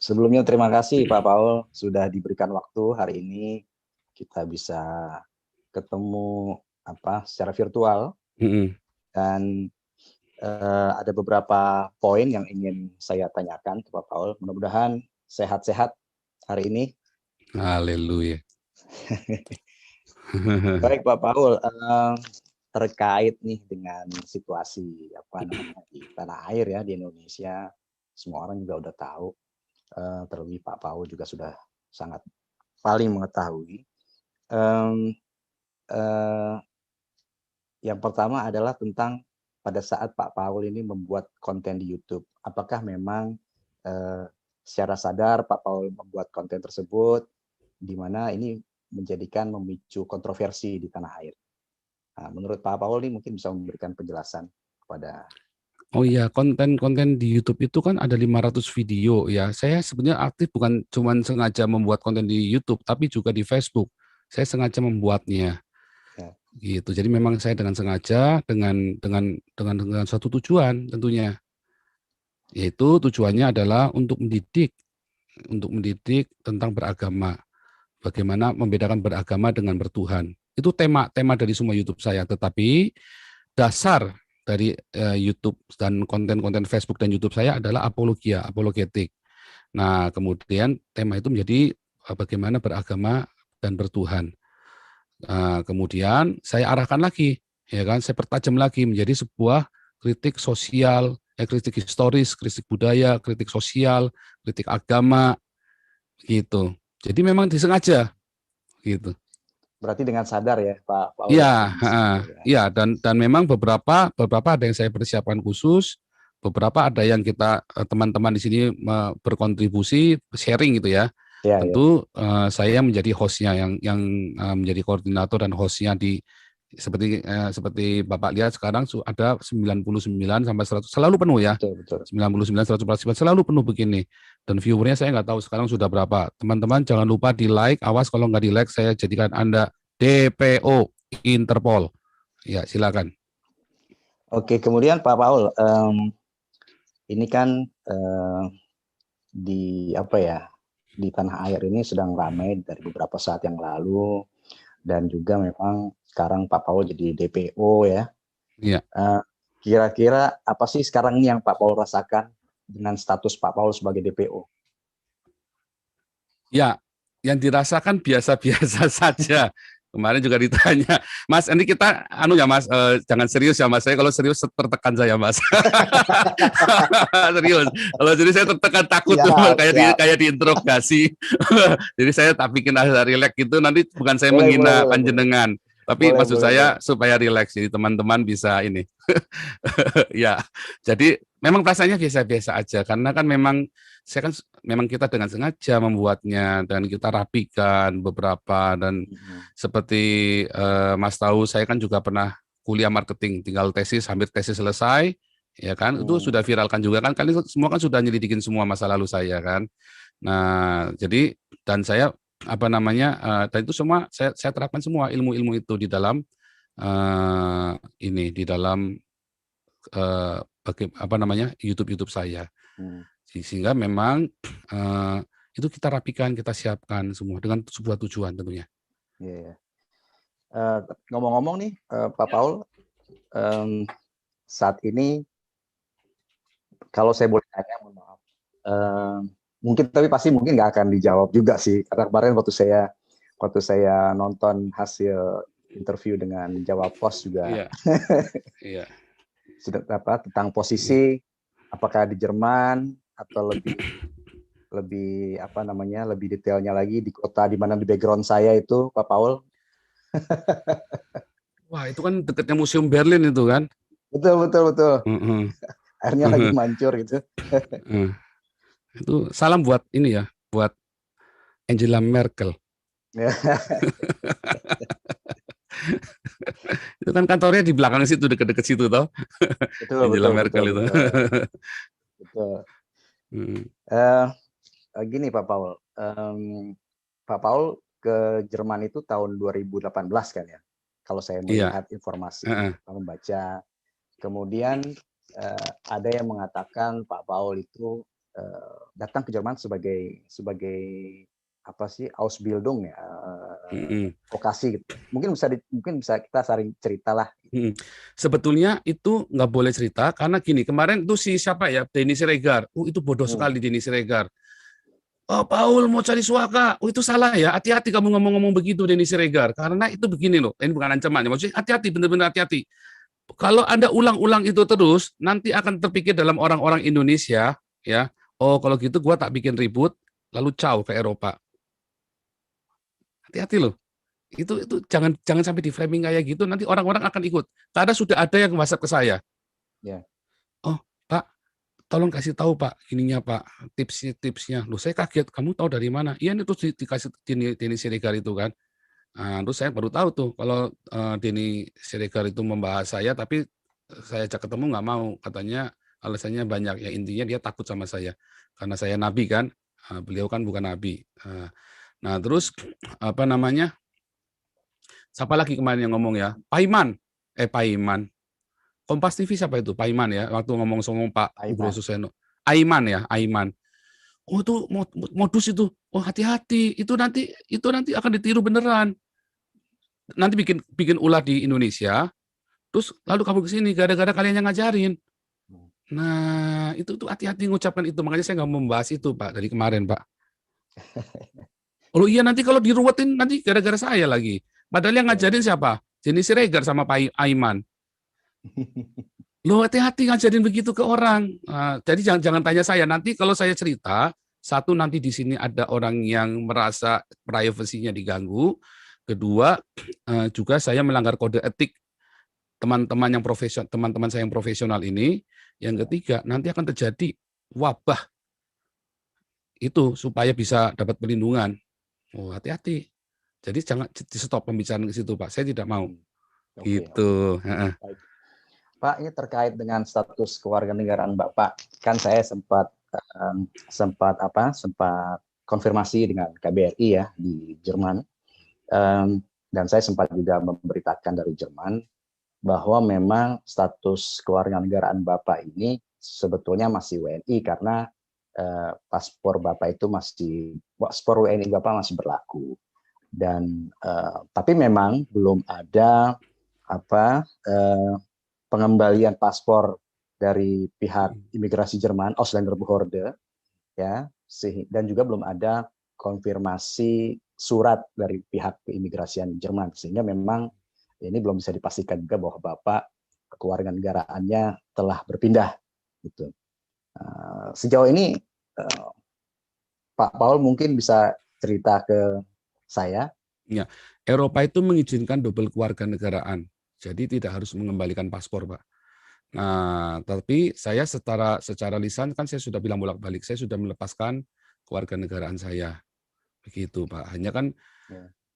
Sebelumnya terima kasih Pak Paul sudah diberikan waktu hari ini kita bisa ketemu secara virtual Mm-mm. dan ada beberapa poin yang ingin saya tanyakan ke Pak Paul. Mudah-mudahan sehat-sehat hari ini. Haleluya. Baik Pak Paul, terkait nih dengan situasi di tanah air ya di Indonesia, semua orang juga udah tahu. Terlebih Pak Paul juga sudah sangat paling mengetahui. Yang pertama adalah tentang pada saat Pak Paul ini membuat konten di YouTube, apakah memang secara sadar Pak Paul membuat konten tersebut, di mana ini memicu kontroversi di tanah air. Nah, menurut Pak Paul ini mungkin bisa memberikan penjelasan kepada. Oh iya, konten-konten di YouTube itu kan ada 500 video ya. Saya sebenarnya aktif bukan cuma sengaja membuat konten di YouTube, tapi juga di Facebook. Saya sengaja membuatnya. Ya. Gitu. Jadi memang saya dengan sengaja dengan suatu tujuan tentunya. Yaitu tujuannya adalah untuk mendidik tentang beragama. Bagaimana membedakan beragama dengan bertuhan. Itu tema dari semua YouTube saya, tetapi dasar dari YouTube dan konten-konten Facebook dan YouTube saya adalah apologetik. Nah, kemudian tema itu menjadi bagaimana beragama dan bertuhan. Kemudian saya arahkan lagi, ya kan, saya pertajam lagi menjadi sebuah kritik sosial, kritik historis, kritik budaya, kritik sosial, kritik agama, gitu. Jadi memang disengaja, gitu. Berarti dengan sadar ya Pak Paul ya. Iya, ya, dan memang beberapa ada yang saya persiapkan khusus, beberapa ada yang kita teman-teman di sini berkontribusi sharing gitu ya. Ya, Tentu saya menjadi hostnya yang menjadi koordinator dan hostnya seperti Bapak lihat sekarang ada 99 sampai 100 selalu penuh ya. betul. 99 100% selalu penuh begini. Dan viewernya saya nggak tahu sekarang sudah berapa. Teman-teman jangan lupa di like, awas kalau nggak di like saya jadikan Anda DPO Interpol. Ya, silakan. Oke, kemudian Pak Paul, ini kan di tanah air ini sedang ramai dari beberapa saat yang lalu, dan juga memang sekarang Pak Paul jadi DPO ya. Iya. Kira-kira apa sih sekarang ini yang Pak Paul rasakan dengan status Pak Paul sebagai DPO? Ya, yang dirasakan biasa-biasa saja. Kemarin juga ditanya, Mas, ini kita Mas, jangan serius ya Mas. Saya kalau serius tertekan saya Mas. Serius. Kalau serius saya tertekan takut kayak diinterogasi. Jadi saya tak bikin relax gitu. Nanti bukan saya menghina panjenengan, tapi maksud saya supaya relax. Jadi teman-teman bisa ini. Ya, jadi memang rasanya biasa-biasa aja karena kan memang kita dengan sengaja membuatnya dan kita rapikan beberapa dan seperti Mas tahu saya kan juga pernah kuliah marketing, tinggal hampir tesis selesai, ya kan? Itu sudah viralkan juga kan? Kalian semua kan sudah nyelidikin semua masa lalu saya kan. Nah, jadi dan saya dan itu semua saya terapkan semua ilmu-ilmu itu di dalam di dalam YouTube saya. Sehingga memang itu kita rapikan, kita siapkan semua dengan sebuah tujuan tentunya. Yeah. Ngomong-ngomong nih Pak Paul, saat ini kalau saya boleh tanya, mohon maaf, mungkin nggak akan dijawab juga sih, karena kemarin waktu saya nonton hasil interview dengan Jawab Pos juga. Iya. Sudah tentang posisi apakah di Jerman atau lebih detailnya lagi di kota di mana di background saya itu Pak Paul. Wah, itu kan dekatnya Museum Berlin itu kan? Betul. Airnya lagi mancur gitu. Itu salam buat ini ya, buat Angela Merkel. Itu kan kantornya di belakang situ, dekat-dekat situ toh. Angela Merkel itu. Betul. Gini Pak Paul, Pak Paul ke Jerman itu tahun 2018 kan ya, kalau saya melihat informasi, membaca. Kemudian ada yang mengatakan Pak Paul itu datang ke Jerman sebagai apa sih, Ausbildung ya, vokasi gitu. Mungkin bisa kita saling cerita lah. Sebetulnya itu nggak boleh cerita karena gini, kemarin tuh si siapa ya, Denny Siregar. Itu bodoh sekali Denny Siregar. Oh, Paul mau cari suaka. Oh, itu salah ya. Hati-hati kamu ngomong-ngomong begitu, Denny Siregar. Karena itu begini loh. Ini bukan ancaman. Maksudnya hati-hati, benar-benar hati-hati. Kalau Anda ulang-ulang itu terus, nanti akan terpikir dalam orang-orang Indonesia, ya. Oh, kalau gitu gua tak bikin ribut, lalu caw ke Eropa. Hati-hati loh. Itu jangan sampai di framing kayak gitu. Nanti orang-orang akan ikut. Karena sudah ada yang WhatsApp ke saya. Ya. Oh, Pak, tolong kasih tahu Pak, ininya Pak, tipsnya. Loh, saya kaget, kamu tahu dari mana? Iya, itu dikasih Denny Siregar itu kan. Nah, terus saya baru tahu tuh kalau Denny Siregar itu membahas saya, tapi saya ajak ketemu nggak mau. Katanya alasannya banyak. Ya intinya dia takut sama saya. Karena saya nabi kan, beliau kan bukan nabi. Nah, terus apa namanya? Siapa lagi kemarin yang ngomong ya? Paiman. Paiman. Kompas TV siapa itu? Paiman ya, waktu ngomong Pak Ugro Suseno. Aiman ya, Aiman. Oh, itu modus itu. Oh, hati-hati. Itu nanti akan ditiru beneran. Nanti bikin ulah di Indonesia, terus lalu kamu ke sini gara-gara kalian yang ngajarin. Nah, itu tuh hati-hati ngucapkan itu. Makanya saya nggak mau membahas itu, Pak, dari kemarin, Pak. Oh iya, nanti kalau diruwetin nanti gara-gara saya lagi. Padahal yang ngajarin siapa? Denny Siregar sama Pak Aiman. Loh, hati-hati ngajarin begitu ke orang. Jadi jangan tanya saya. Nanti kalau saya cerita, satu nanti di sini ada orang yang merasa privasinya diganggu. Kedua, juga saya melanggar kode etik teman-teman saya yang profesional ini. Yang ketiga, nanti akan terjadi wabah itu supaya bisa dapat perlindungan. Oh, hati-hati. Jadi jangan di stop pembicaraan ke situ, Pak. Saya tidak mau. Gitu. Baik. Pak, ini terkait dengan status kewarganegaraan Bapak. Kan saya sempat konfirmasi dengan KBRI ya di Jerman. Dan saya sempat juga memberitakan dari Jerman bahwa memang status kewarganegaraan Bapak ini sebetulnya masih WNI karena paspor WNI Bapak masih berlaku. Dan tapi memang belum ada pengembalian paspor dari pihak imigrasi Jerman, Ausländerbehörde, ya, dan juga belum ada konfirmasi surat dari pihak keimigrasian Jerman, sehingga memang ini belum bisa dipastikan juga bahwa Bapak kewarganegaraannya telah berpindah. Gitu. Sejauh ini Pak Paul mungkin bisa cerita ke saya. Ya, Eropa itu mengizinkan double kewarganegaraan, jadi tidak harus mengembalikan paspor, Pak. Nah, tapi saya secara lisan kan saya sudah bilang bolak-balik, saya sudah melepaskan kewarganegaraan saya, begitu Pak. Hanya kan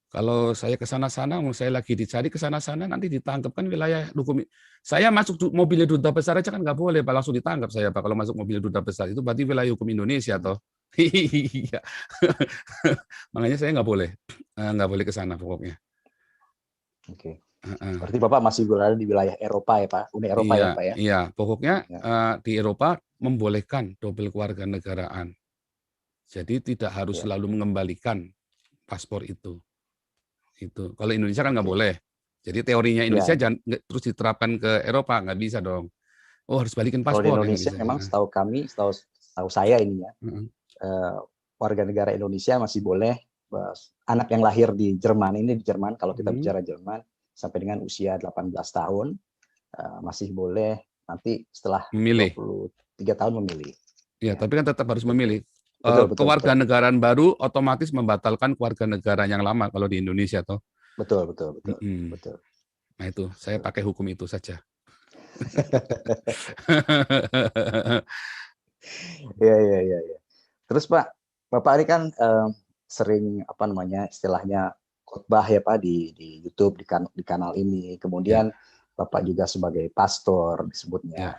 kalau saya ke sana-sana, saya lagi dicari ke sana-sana, nanti ditangkap kan wilayah hukum. Saya masuk mobilnya duta besar aja kan nggak boleh, Pak, langsung ditangkap saya, Pak. Kalau masuk mobil duta besar itu berarti wilayah hukum Indonesia, toh. Iya. Makanya saya nggak boleh ke sana pokoknya. Oke. Berarti Bapak masih berada di wilayah Eropa ya Pak, Uni Eropa ya Pak ya? Iya, pokoknya di Eropa membolehkan double kewarganegaraan. Jadi tidak harus selalu mengembalikan paspor itu. Itu. Kalau Indonesia kan nggak boleh. Jadi teorinya Indonesia jangan terus diterapkan ke Eropa, nggak bisa dong. Oh, harus balikin paspor. Kalau di Indonesia memang setahu saya ini ya, warga negara Indonesia masih boleh anak yang lahir di Jerman kalau kita bicara Jerman sampai dengan usia 18 tahun masih boleh nanti setelah memilih. 23 tahun memilih. Ya, tapi kan tetap harus memilih. Betul. Kewarganegaraan baru otomatis membatalkan kewarganegaraan yang lama kalau di Indonesia toh. Betul. Nah itu, saya pakai hukum itu saja. Iya. Terus Pak, Bapak ini kan sering istilahnya khotbah ya Pak di YouTube di kanal ini. Kemudian Bapak juga sebagai pastor disebutnya.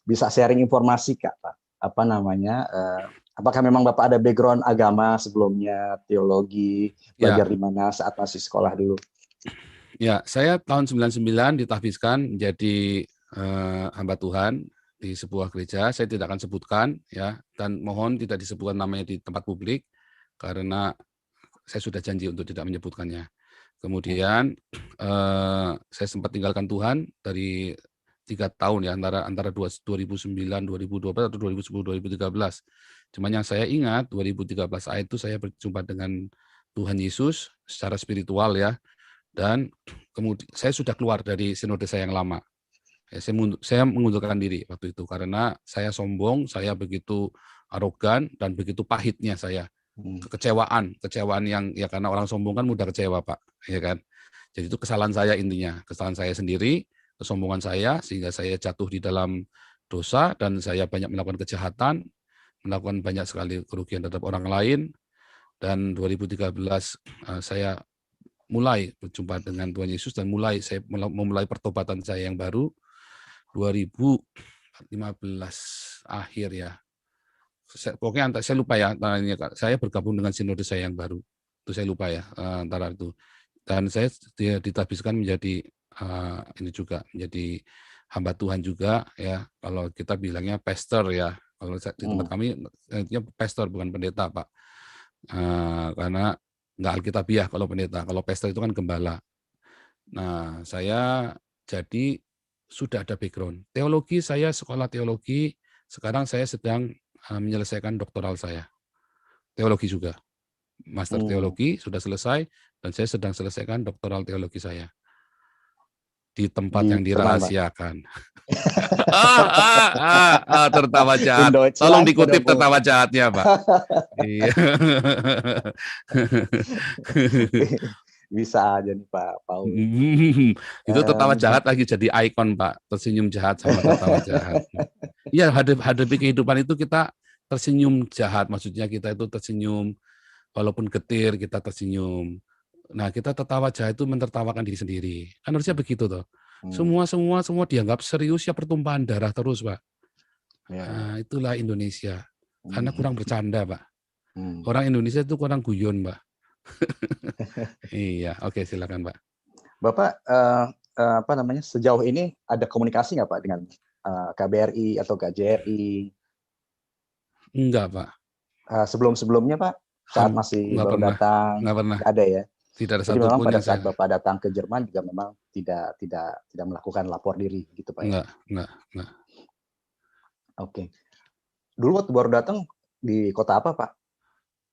Bisa sharing informasi Kak, Pak? Apakah memang Bapak ada background agama sebelumnya, teologi, belajar di mana saat masih sekolah dulu? Ya, saya tahun 99 ditahbiskan menjadi hamba Tuhan di sebuah gereja, saya tidak akan sebutkan ya, dan mohon tidak disebutkan namanya di tempat publik karena saya sudah janji untuk tidak menyebutkannya. Kemudian saya sempat tinggalkan Tuhan dari 3 tahun ya, antara 2009, 2012 atau 2010, 2013. Cuman yang saya ingat 2013 itu saya berjumpa dengan Tuhan Yesus secara spiritual ya, dan kemudian saya sudah keluar dari sinode saya yang lama. Ya, saya mengundurkan diri waktu itu karena saya sombong, saya begitu arogan dan begitu pahitnya saya. Kekecewaan yang ya karena orang sombong kan mudah kecewa, Pak, ya kan. Jadi itu kesalahan saya intinya, kesalahan saya sendiri, kesombongan saya sehingga saya jatuh di dalam dosa dan saya banyak melakukan kejahatan, melakukan banyak sekali kerugian terhadap orang lain. Dan 2013 saya mulai berjumpa dengan Tuhan Yesus dan saya memulai pertobatan saya yang baru 2015 akhir ya. Pokoknya saya lupa ya, saya bergabung dengan sinode saya yang baru. Itu saya lupa ya antara itu. Dan saya ditabiskan menjadi ini juga menjadi hamba Tuhan juga ya. Kalau kita bilangnya pastor ya. Kalau di tempat kami intinya pastor bukan pendeta, Pak. Karena nggak alkitabiah kalau pendeta. Kalau pastor itu kan gembala. Nah, saya jadi sudah ada background. Teologi, saya sekolah teologi, sekarang saya sedang menyelesaikan doktoral saya. Teologi juga. Master teologi sudah selesai, dan saya sedang selesaikan doktoral teologi saya. Di tempat yang dirahasiakan. Tertawa jahat. Tolong dikutip tertawa jahatnya, Pak. Iya. Bisa aja nih Pak Paul. Itu tertawa jahat lagi jadi ikon, Pak. Tersenyum jahat sama tertawa jahat. Iya, hadapi kehidupan itu kita tersenyum jahat. Maksudnya kita itu tersenyum, walaupun getir kita tersenyum. Nah, kita tertawa jahat itu menertawakan diri sendiri. Kan harusnya begitu toh. Semua dianggap serius ya, pertumpahan darah terus, Pak. Nah, itulah Indonesia. Karena kurang bercanda, Pak. Orang Indonesia itu kurang guyon, Pak. Iya, oke, silakan, Pak. Bapak sejauh ini ada komunikasi nggak Pak dengan KBRI atau KJRI? Enggak, Pak. Sebelum-sebelumnya Pak, saat masih baru datang, nggak ada ya. Tidak ada jadi memang pada saat saya. Bapak datang ke Jerman juga memang tidak melakukan lapor diri gitu Pak ya? Enggak. Oke. Dulu waktu baru datang di kota apa Pak?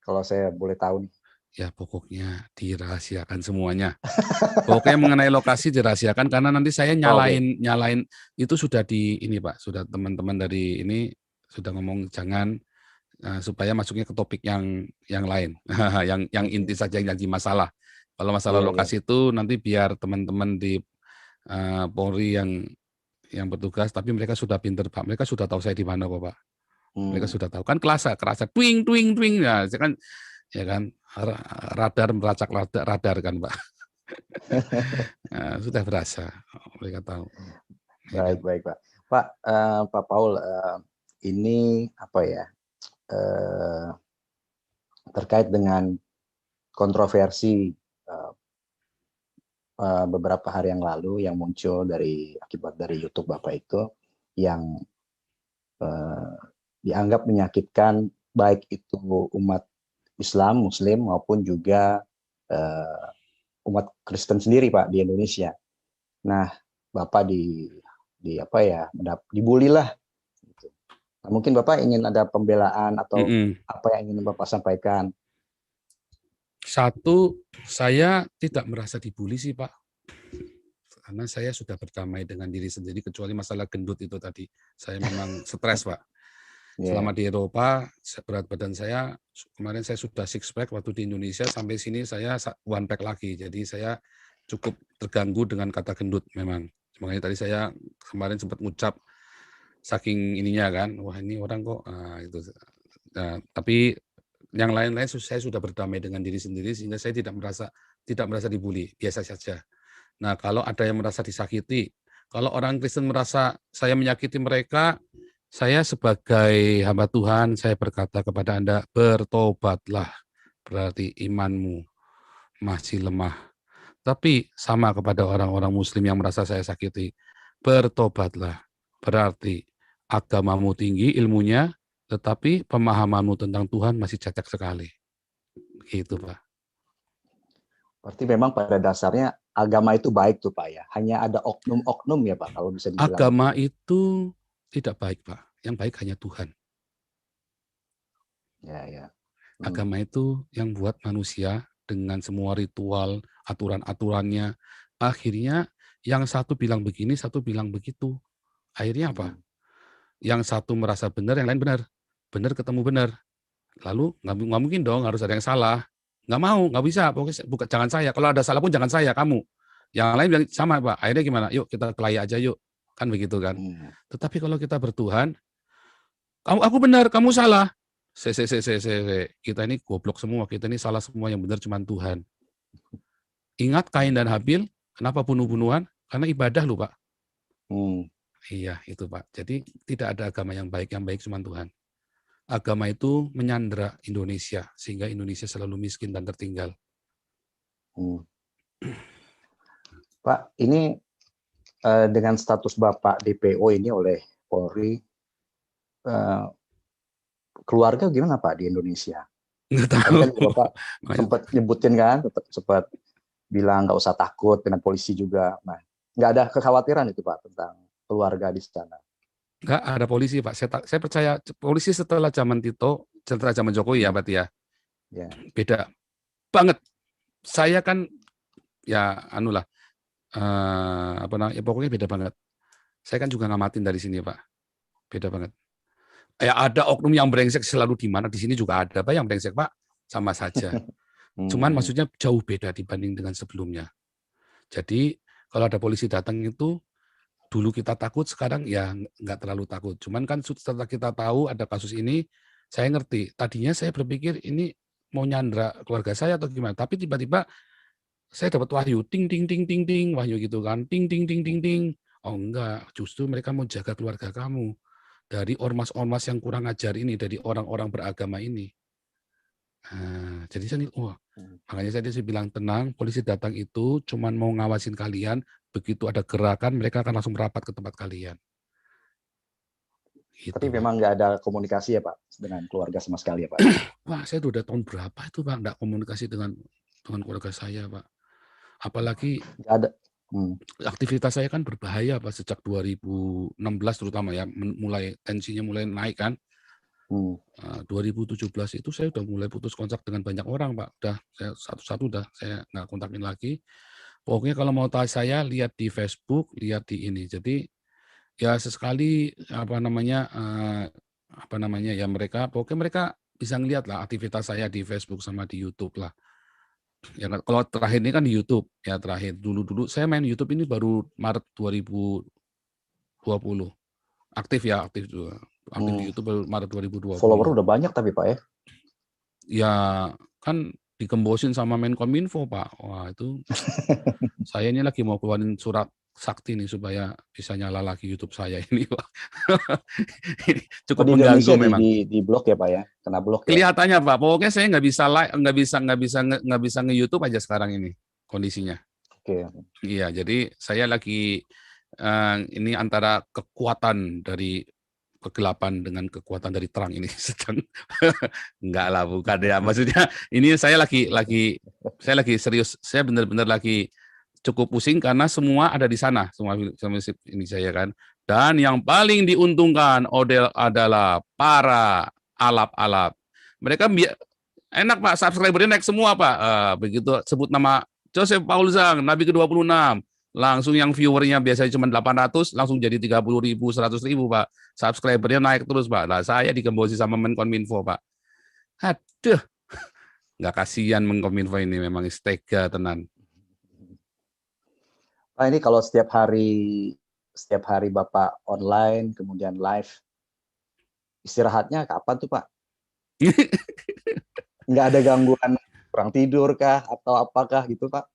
Kalau saya boleh tahu nih. Ya pokoknya dirahasiakan semuanya. Pokoknya mengenai lokasi dirahasiakan karena nanti saya nyalain itu sudah di ini Pak, sudah teman-teman dari ini sudah ngomong jangan supaya masuknya ke topik yang lain, yang inti saja yang jadi masalah. Kalau masalah lokasi itu nanti biar teman-teman di Polri yang bertugas, tapi mereka sudah pinter Pak, mereka sudah tahu saya di mana kok Pak. Mereka sudah tahu kan kerasa twing ya kan. Ya kan, radar melacak radar kan Pak. Nah, sudah berasa, mereka tahu. Baik Pak. Pak Paul, ini apa ya, terkait dengan kontroversi beberapa hari yang lalu yang muncul akibat dari YouTube Bapak itu yang dianggap menyakitkan baik itu umat Islam, Muslim maupun juga umat Kristen sendiri Pak di Indonesia. Nah, Bapak dibully lah. Gitu. Nah, mungkin Bapak ingin ada pembelaan atau apa yang ingin Bapak sampaikan? Satu, saya tidak merasa dibully sih Pak. Karena saya sudah berdamai dengan diri sendiri, kecuali masalah gendut itu tadi. Saya memang stres Pak. Selama di Eropa, berat badan saya, kemarin saya sudah 6 pack, waktu di Indonesia sampai sini saya 1 pack lagi. Jadi saya cukup terganggu dengan kata gendut memang. Makanya tadi saya kemarin sempat ngucap saking ininya kan, wah ini orang kok itu. Nah, tapi yang lain-lain saya sudah berdamai dengan diri sendiri sehingga saya tidak merasa dibully, biasa saja. Nah, kalau ada yang merasa disakiti, kalau orang Kristen merasa saya menyakiti mereka, saya sebagai hamba Tuhan, saya berkata kepada Anda, bertobatlah, berarti imanmu masih lemah. Tapi sama kepada orang-orang Muslim yang merasa saya sakiti, bertobatlah, berarti agamamu tinggi, ilmunya, tetapi pemahamanmu tentang Tuhan masih cacat sekali. Gitu, Pak. Berarti memang pada dasarnya agama itu baik tuh Pak ya. Hanya ada oknum-oknum ya Pak kalau bisa dibilang Agama begitu. itu tidak baik, Pak. Yang baik hanya Tuhan. Ya. Agama itu yang buat manusia dengan semua ritual, aturan-aturannya. Akhirnya yang satu bilang begini, satu bilang begitu. Akhirnya apa? Yang satu merasa benar, yang lain benar. Benar ketemu benar. Lalu nggak mungkin dong harus ada yang salah. Nggak mau, nggak bisa. Pokoknya bukan, jangan saya. Kalau ada salah pun jangan saya, kamu. Yang lain bilang sama Pak. Akhirnya gimana? Yuk kita kelahi aja yuk. Kan begitu kan. Tetapi kalau kita bertuhan, aku benar, kamu salah. Kita ini goblok semua. Kita ini salah semua, yang benar cuma Tuhan. Ingat Kain dan Habil, kenapa bunuh-bunuhan? Karena ibadah loh Pak. Iya itu Pak. Jadi tidak ada agama yang baik cuma Tuhan. Agama itu menyandera Indonesia, sehingga Indonesia selalu miskin dan tertinggal. Pak, ini dengan status Bapak DPO ini oleh Polri, keluarga gimana Pak di Indonesia? Nggak tahu. Tadi kan Bapak sempat nyebutin kan, sempat bilang nggak usah takut dengan polisi juga. Nah, nggak ada kekhawatiran itu Pak tentang keluarga di sana? Nggak ada polisi Pak. Saya percaya polisi setelah zaman Tito, setelah zaman Jokowi ya berarti ya. Beda banget. Saya kan ya anulah pokoknya beda banget. Saya kan juga ngamatin dari sini Pak. Beda banget. Ya ada oknum yang brengsek selalu di mana, di sini juga ada Pak yang brengsek Pak, sama saja. Cuman maksudnya jauh beda dibanding dengan sebelumnya. Jadi kalau ada polisi datang itu dulu kita takut, sekarang ya nggak terlalu takut. Cuman kan setelah kita tahu ada kasus ini, saya ngerti. Tadinya saya berpikir ini mau nyandra keluarga saya atau gimana, tapi tiba-tiba saya dapat wahyu, ting ting ting ting ting, wahyu gitu kan, ting ting ting ting ting. Oh enggak, justru mereka mau jaga keluarga kamu dari ormas-ormas yang kurang ajar ini, dari orang-orang beragama ini. Nah, jadi saya makanya saya bilang tenang, polisi datang itu cuman mau ngawasin kalian, begitu ada gerakan mereka akan langsung merapat ke tempat kalian. Gitu, tapi memang nggak ada komunikasi ya Pak dengan keluarga sama sekali ya Pak? Wah, saya udah tahun berapa itu Pak nggak komunikasi dengan keluarga saya Pak. Apalagi nggak ada. Aktivitas saya kan berbahaya Pak sejak 2016 terutama ya, mulai tensinya mulai naik kan. 2017 itu saya udah mulai putus kontak dengan banyak orang Pak. Udah saya satu-satu saya nggak kontakin lagi. Pokoknya kalau mau tahu saya lihat di Facebook, lihat di ini. Jadi ya sesekali ya pokoknya mereka bisa ngelihat lah aktivitas saya di Facebook sama di YouTube lah. Ya kalau terakhir ini kan di YouTube ya, terakhir dulu saya main YouTube ini baru Maret 2020 aktif juga aktif di YouTube baru Maret 2020. Follower udah banyak tapi Pak ya? Ya kan digembosin sama Menkominfo Pak. Wah itu saya ini lagi mau keluarin surat sakti nih supaya bisa nyala lagi YouTube saya ini Pak. Cukup mengganggu memang. Di blok ya Pak ya, kena blok ya. Kelihatannya Pak, pokoknya saya nggak bisa nge-YouTube aja sekarang ini kondisinya. Oke. Iya, jadi saya lagi ini antara kekuatan dari kegelapan dengan kekuatan dari terang ini sedang enggak lah, bukan ya. Maksudnya ini saya lagi serius, saya benar-benar lagi cukup pusing karena semua ada di sana, semua ini saya kan. Dan yang paling diuntungkan adalah para alap-alap. Mereka enak Pak, subscribernya naik semua Pak. Begitu sebut nama Joseph Paul Zhang, Nabi ke-26, langsung yang viewernya biasanya cuma 800, langsung jadi 30.000, 100.000 Pak. Subscribernya naik terus Pak. Nah, saya digembosi sama Menkominfo Pak. Aduh, nggak kasihan Menkominfo ini, memang tega tenan. Pak ini kalau setiap hari Bapak online kemudian live, istirahatnya kapan tuh Pak? Nggak ada gangguan kurang tidur kah atau apakah gitu Pak?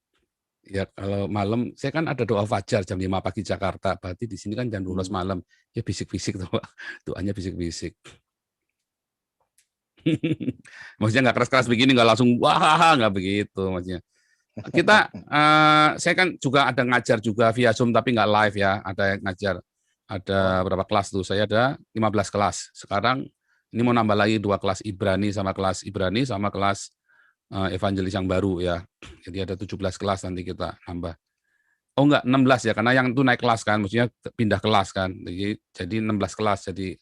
Ya kalau malam, saya kan ada doa fajar jam 5 pagi Jakarta, berarti di sini kan jam 12 malam, ya bisik-bisik tuh Pak, doanya bisik-bisik. Maksudnya nggak keras-keras begini, nggak langsung wah nggak begitu maksudnya. Kita, saya kan juga ada ngajar juga via Zoom tapi nggak live ya, ada yang ngajar. Ada berapa kelas tuh? Saya ada 15 kelas. Sekarang ini mau nambah lagi 2 kelas Ibrani sama kelas evangelis yang baru ya. Jadi ada 17 kelas nanti kita nambah. Oh enggak, 16 ya, karena yang itu naik kelas kan, maksudnya pindah kelas kan. Jadi 16 kelas, jadi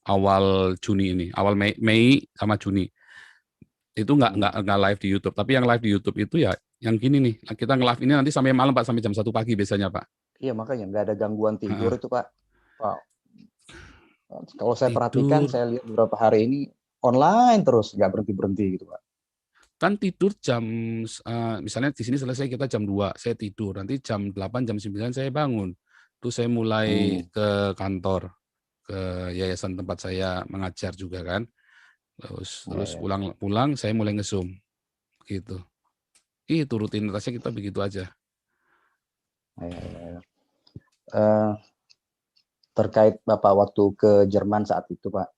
awal Juni ini, awal Mei sama Juni. Itu enggak live di YouTube, tapi yang live di YouTube itu ya yang gini nih, kita nge-live ini nanti sampai malam Pak, sampai jam 1 pagi biasanya Pak. Iya, makanya nggak ada gangguan tidur itu Pak. Kalau saya perhatikan, saya lihat beberapa hari ini online terus, nggak berhenti-berhenti gitu Pak. Kan tidur jam, misalnya di sini selesai kita jam 2, saya tidur. Nanti jam 8, jam 9 saya bangun. Terus saya mulai ke kantor, ke yayasan tempat saya mengajar juga kan. Terus pulang saya mulai nge-Zoom gitu. Itu rutinitasnya kita begitu aja. Terkait Bapak waktu ke Jerman saat itu Pak,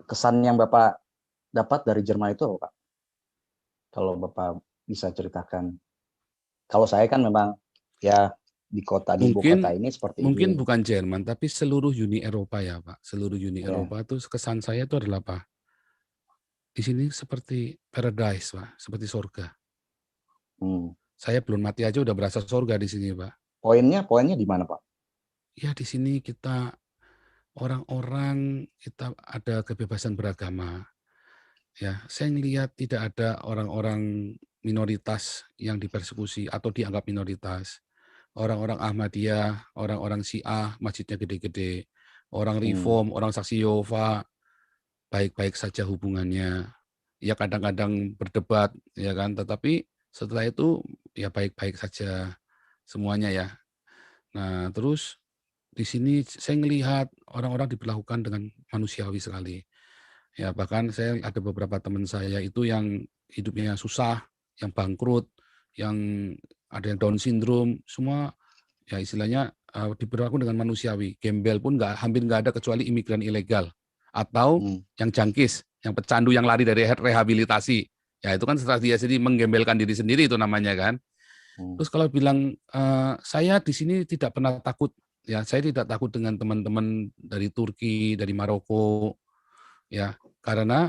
kesan yang Bapak dapat dari Jerman itu apa Pak? Kalau Bapak bisa ceritakan. Kalau saya kan memang ya di ibu kota ini seperti ini. Mungkin bukan Jerman, tapi seluruh Uni Eropa ya Pak. Seluruh Uni Eropa itu kesan saya itu adalah apa? Di sini seperti paradise Pak, seperti surga. Saya belum mati aja udah berasa surga di sini Pak. Poinnya di mana Pak? Ya di sini kita orang-orang kita ada kebebasan beragama. Ya, saya melihat tidak ada orang-orang minoritas yang dipersekusi atau dianggap minoritas. Orang-orang Ahmadiyah, orang-orang Syiah, masjidnya gede-gede. Orang Reform, orang Saksi Yehova, baik-baik saja hubungannya. Ya kadang-kadang berdebat, ya kan. Tetapi setelah itu ya baik-baik saja semuanya ya. Nah, terus di sini saya melihat orang-orang diperlakukan dengan manusiawi sekali. Ya bahkan saya ada beberapa teman saya itu yang hidupnya susah, yang bangkrut, yang ada yang Down syndrome, semua ya istilahnya diperlakukan dengan manusiawi. Gembel pun hampir nggak ada kecuali imigran ilegal atau yang jangkis, yang pecandu yang lari dari rehabilitasi. Ya itu kan strategi jadi menggembelkan diri sendiri itu namanya kan. Terus kalau bilang saya di sini tidak pernah takut, ya saya tidak takut dengan teman-teman dari Turki, dari Maroko, ya karena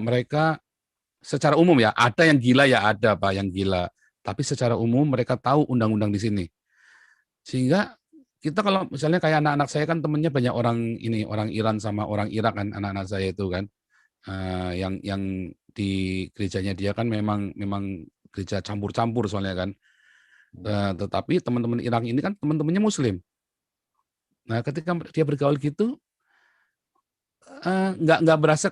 mereka secara umum ya ada yang gila ya ada Pak yang gila, tapi secara umum mereka tahu undang-undang di sini. Sehingga kita kalau misalnya kayak anak-anak saya kan temennya banyak orang Iran sama orang Irak kan anak-anak saya itu kan yang di gerejanya dia kan memang gereja campur-campur soalnya kan. Tetapi teman-teman Irak ini kan teman-temannya Muslim. Nah, ketika dia bergaul gitu nggak berasa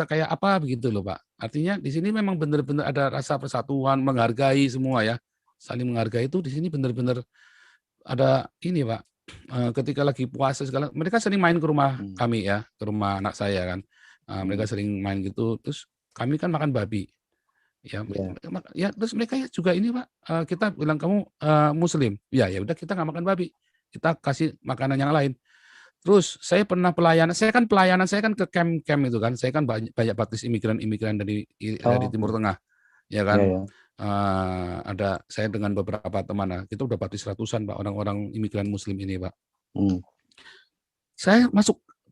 kayak apa begitu loh Pak. Artinya di sini memang benar-benar ada rasa persatuan, menghargai semua ya, saling menghargai itu di sini benar-benar ada ini Pak. Ketika lagi puasa segala, mereka sering main ke rumah kami ya, ke rumah anak saya kan. Mereka sering main gitu, terus kami kan makan babi. Ya terus mereka juga ini Pak, kita bilang kamu Muslim, ya udah kita nggak makan babi, kita kasih makanan yang lain. Terus saya pernah pelayanan saya kan ke camp itu kan, saya kan banyak baptis imigran dari Timur Tengah, ya kan. Ada saya dengan beberapa teman, kita udah baptis ratusan Pak orang-orang imigran Muslim ini Pak. Saya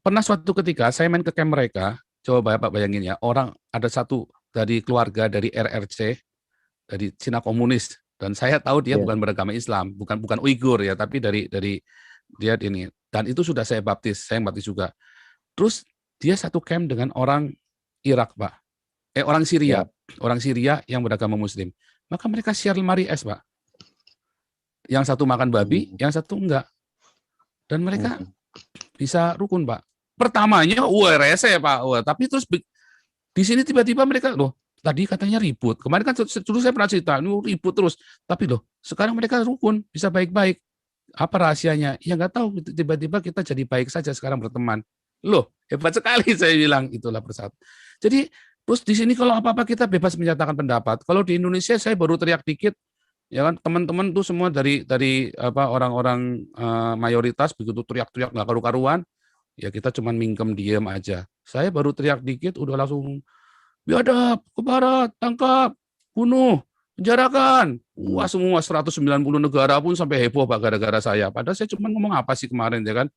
pernah suatu ketika saya main ke camp mereka, coba Bapak bayangin ya, ada satu dari keluarga dari RRC, dari Cina komunis, dan saya tahu dia bukan beragama Islam, bukan Uighur ya, tapi dari dia ini. Dan itu sudah saya baptis juga. Terus dia satu camp dengan orang Irak, Pak. Orang Syria. Orang Syria yang beragama Muslim. Maka mereka share lemari es, Pak. Yang satu makan babi, yang satu enggak. Dan mereka bisa rukun, Pak. Pertamanya, rese, Pak. Tapi terus di sini tiba-tiba mereka, loh, tadi katanya ribut. Kemarin kan dulu saya pernah cerita, ribut terus. Tapi loh, sekarang mereka rukun, bisa baik-baik. Apa rahasianya? Ya nggak tahu. Tiba-tiba kita jadi baik saja sekarang berteman. Loh, hebat sekali saya bilang. Itulah persatu. Jadi terus di sini kalau apa-apa kita bebas menyatakan pendapat. Kalau di Indonesia saya baru teriak dikit, ya kan teman-teman tuh semua dari orang-orang mayoritas begitu teriak-teriak nggak karu-karuan, ya kita cuma mingkem diem aja. Saya baru teriak dikit udah langsung biadab, ke barat, tangkap, bunuh. penjarakan. Wah, semua 190 negara pun sampai heboh Pak gara-gara saya. Padahal saya cuma ngomong apa sih kemarin ya kan?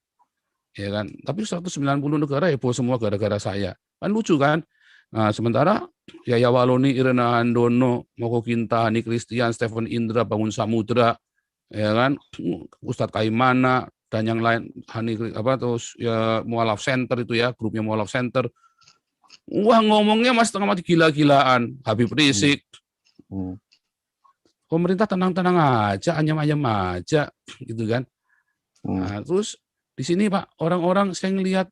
Ya kan? Tapi 190 negara heboh semua gara-gara saya. Kan lucu kan? Nah, sementara Yaya Waloni, Irena Handono, Moko Kintani, Christian, Stephen Indra, Bangun Samudra, ya kan? Ustadz Kaimana dan yang lain, terus ya Mualaf Center itu ya, grupnya Mualaf Center. Wah, ngomongnya mas setengah mati gila-gilaan. Habib Rizik. Pemerintah tenang-tenang aja, anyam-anyam aja, gitu kan. Nah, terus di sini Pak, orang-orang saya ngelihat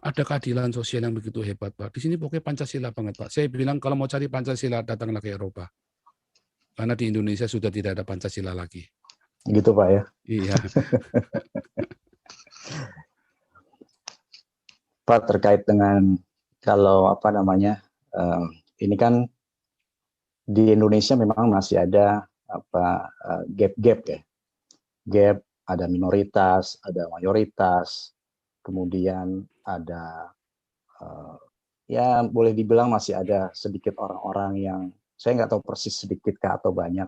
ada keadilan sosial yang begitu hebat Pak. Di sini pokoknya Pancasila banget Pak. Saya bilang kalau mau cari Pancasila datanglah ke Eropa. Karena di Indonesia sudah tidak ada Pancasila lagi. Gitu Pak ya. Iya. Pak, terkait dengan kalau ini kan di Indonesia memang masih ada gap-gap ya. Gap, ada minoritas, ada mayoritas, kemudian ada ya boleh dibilang masih ada sedikit orang-orang yang saya nggak tahu persis sedikitkah atau banyak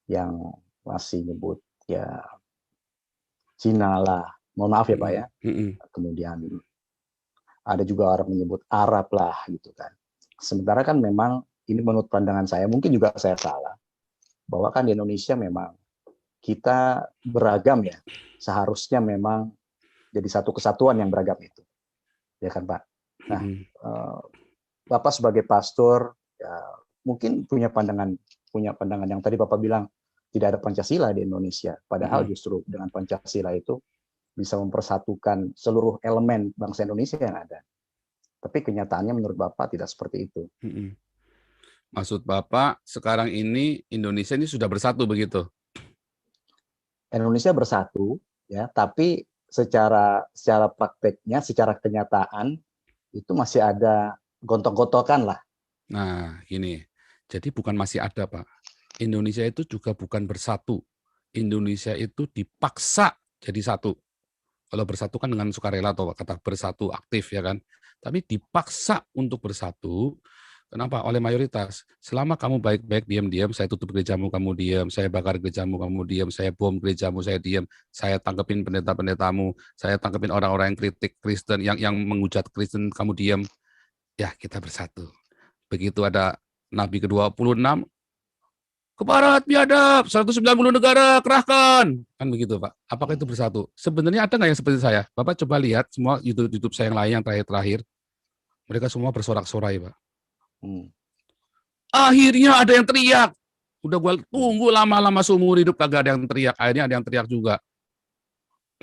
yang masih nyebut ya Cina lah, mohon maaf ya Pak ya. Kemudian ada juga orang menyebut Arab lah gitu kan. Sementara kan memang ini menurut pandangan saya, mungkin juga saya salah, bahwa kan di Indonesia memang kita beragam ya, seharusnya memang jadi satu kesatuan yang beragam itu, ya kan Pak. Nah, Bapak sebagai pastor ya, mungkin punya pandangan yang tadi Bapak bilang tidak ada Pancasila di Indonesia, padahal justru dengan Pancasila itu bisa mempersatukan seluruh elemen bangsa Indonesia yang ada. Tapi kenyataannya menurut Bapak tidak seperti itu. Maksud Bapak sekarang ini Indonesia ini sudah bersatu begitu? Indonesia bersatu ya, tapi secara prakteknya, secara kenyataan itu masih ada gontok-gontokan lah. Nah, gini. Jadi bukan masih ada, Pak. Indonesia itu juga bukan bersatu. Indonesia itu dipaksa jadi satu. Kalau bersatu kan dengan sukarela atau kata bersatu aktif ya kan. Tapi dipaksa untuk bersatu. Kenapa? Oleh mayoritas. Selama kamu baik-baik, diam-diam, saya tutup gerejamu, kamu diam. Saya bakar gerejamu, kamu diam. Saya bom gerejamu, saya diam. Saya tangkepin pendeta-pendetamu. Saya tangkepin orang-orang yang kritik Kristen, yang menghujat Kristen, kamu diam. Ya, kita bersatu. Begitu ada Nabi ke-26, ke barat biadab, 190 negara kerahkan. Kan begitu, Pak. Apakah itu bersatu? Sebenarnya ada nggak yang seperti saya? Bapak coba lihat semua YouTube saya yang lain yang terakhir-terakhir. Mereka semua bersorak-sorai, Pak. Akhirnya ada yang teriak. Udah gue tunggu lama-lama seumur hidup kagak ada yang teriak. Akhirnya ada yang teriak juga.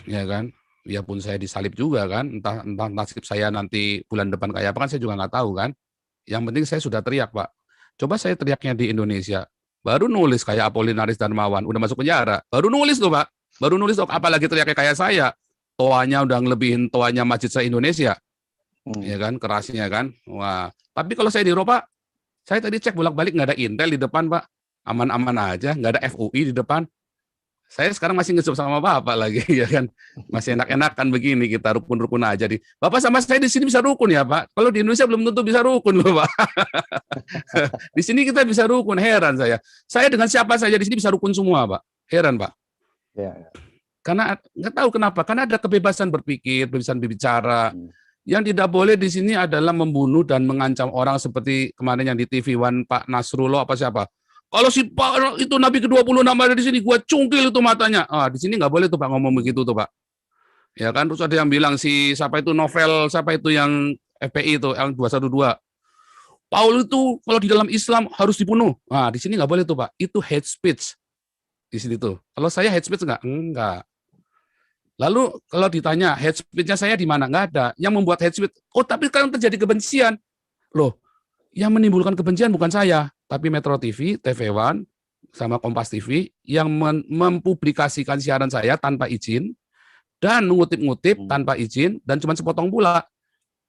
Ya kan? Ya pun saya disalib juga kan. Entah nasib saya nanti bulan depan kayak apa kan saya juga nggak tahu kan. Yang penting saya sudah teriak, Pak. Coba saya teriaknya di Indonesia. Baru nulis kayak Apolinaris Darmawan. Udah masuk penjara. Baru nulis tuh, Pak. Baru nulis tuh. Apalagi teriaknya kayak saya. Toanya udah ngelebihin toanya masjid se-Indonesia. Ya kan? Kerasnya kan. Wah. Tapi kalau saya di Eropa, saya tadi cek bolak-balik nggak ada Intel di depan, Pak. Aman-aman aja. Nggak ada FUI di depan. Saya sekarang masih ngesup sama Bapak lagi, ya kan. Masih enak-enakan begini, kita rukun-rukun aja. Bapak sama saya di sini bisa rukun ya, Pak. Kalau di Indonesia belum tentu bisa rukun loh, Pak. Di sini kita bisa rukun, heran saya. Saya dengan siapa saja di sini bisa rukun semua, Pak. Heran, Pak. Ya. Karena nggak tahu kenapa, karena ada kebebasan berpikir, kebebasan berbicara. Yang tidak boleh di sini adalah membunuh dan mengancam orang seperti kemarin yang di TV One Pak Nasrullah apa siapa. Kalau si Pak itu Nabi ke-26 ada di sini, gua cungkil itu matanya. Ah, di sini nggak boleh tuh Pak ngomong begitu tuh Pak. Ya kan, terus ada yang bilang si siapa itu novel, siapa itu yang FPI itu yang 212. Paul itu kalau di dalam Islam harus dibunuh. Nah, di sini nggak boleh tuh Pak. Itu hate speech di sini tuh. Kalau saya hate speech nggak? Enggak. Lalu kalau ditanya hate speech-nya saya di mana? Nggak ada. Yang membuat hate speech, oh tapi sekarang terjadi kebencian. Loh, yang menimbulkan kebencian bukan saya, tapi Metro TV, TV One, sama Kompas TV yang mempublikasikan siaran saya tanpa izin dan ngutip-ngutip tanpa izin dan cuma sepotong pula.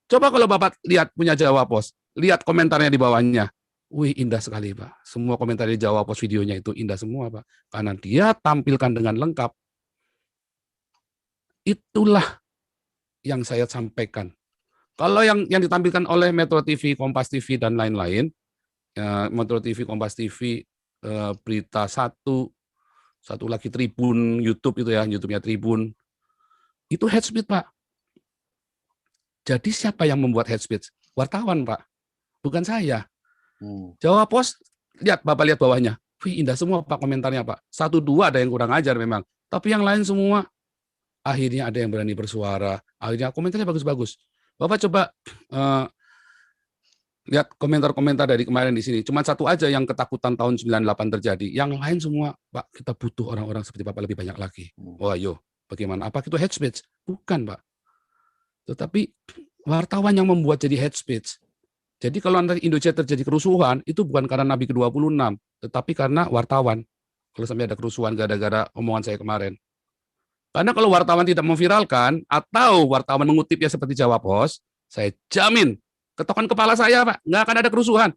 Coba kalau Bapak lihat punya Jawa Pos, lihat komentarnya di bawahnya. Wih, indah sekali, Pak. Semua komentar di Jawa Pos videonya itu indah semua, Pak. Karena dia tampilkan dengan lengkap. Itulah yang saya sampaikan. Kalau yang ditampilkan oleh Metro TV, Kompas TV, dan lain-lain, Metro TV, Kompas TV, Berita Satu lagi Tribun, YouTube itu ya, YouTube-nya Tribun. Itu hate speech, Pak. Jadi siapa yang membuat hate speech? Wartawan, Pak. Bukan saya. Jawa Pos, Bapak lihat bawahnya. Wih, indah semua Pak komentarnya, Pak. 1-2 ada yang kurang ajar memang. Tapi yang lain semua, akhirnya ada yang berani bersuara. Akhirnya komentarnya bagus-bagus. Bapak coba lihat komentar-komentar dari kemarin di sini. Cuma satu aja yang ketakutan tahun 98 terjadi. Yang lain semua, Pak, kita butuh orang-orang seperti Bapak lebih banyak lagi. Oh, ayo, bagaimana? Apa itu hate speech? Bukan, Pak. Tetapi wartawan yang membuat jadi hate speech. Jadi kalau nanti Indonesia terjadi kerusuhan, itu bukan karena Nabi ke-26, tetapi karena wartawan. Kalau sampai ada kerusuhan gara-gara omongan saya kemarin. Karena kalau wartawan tidak memviralkan, atau wartawan mengutipnya seperti Jawa Pos, saya jamin, ketokan kepala saya, Pak, nggak akan ada kerusuhan.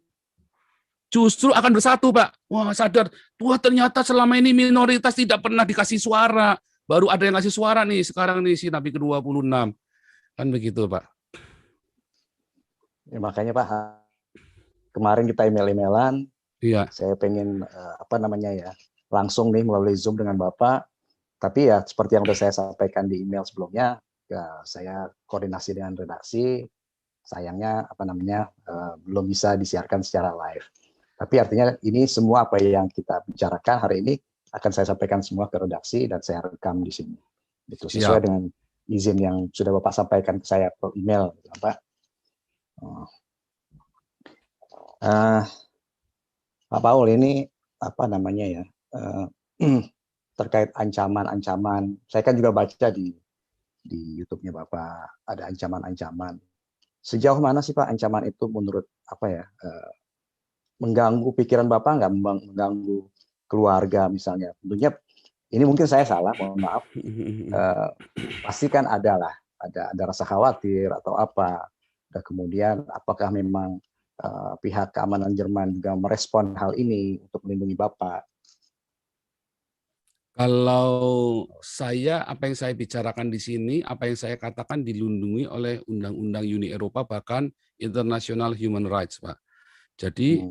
Justru akan bersatu, Pak. Wah, sadar, wah ternyata selama ini minoritas tidak pernah dikasih suara. Baru ada yang ngasih suara nih, sekarang nih si Nabi ke-26. Kan begitu, Pak. Ya, makanya Pak, kemarin kita email-emailan. Iya. Saya pengen langsung nih melalui Zoom dengan Bapak. Tapi ya seperti yang sudah saya sampaikan di email sebelumnya, ya, saya koordinasi dengan redaksi. Sayangnya belum bisa disiarkan secara live. Tapi artinya ini semua apa yang kita bicarakan hari ini akan saya sampaikan semua ke redaksi dan saya rekam di sini. Itu sesuai dengan izin yang sudah Bapak sampaikan ke saya per email, Pak. Pak Paul, ini terkait ancaman-ancaman. Saya kan juga baca di YouTube-nya Bapak ada ancaman-ancaman. Sejauh mana sih Pak ancaman itu menurut mengganggu pikiran Bapak, nggak mengganggu keluarga misalnya? Tentunya ini mungkin saya salah, mohon maaf. Pasti kan ada rasa khawatir atau apa. Dan kemudian apakah memang pihak keamanan Jerman juga merespon hal ini untuk melindungi Bapak? Kalau saya, apa yang saya bicarakan di sini, apa yang saya katakan dilindungi oleh Undang-Undang Uni Eropa, bahkan International Human Rights, Pak. Jadi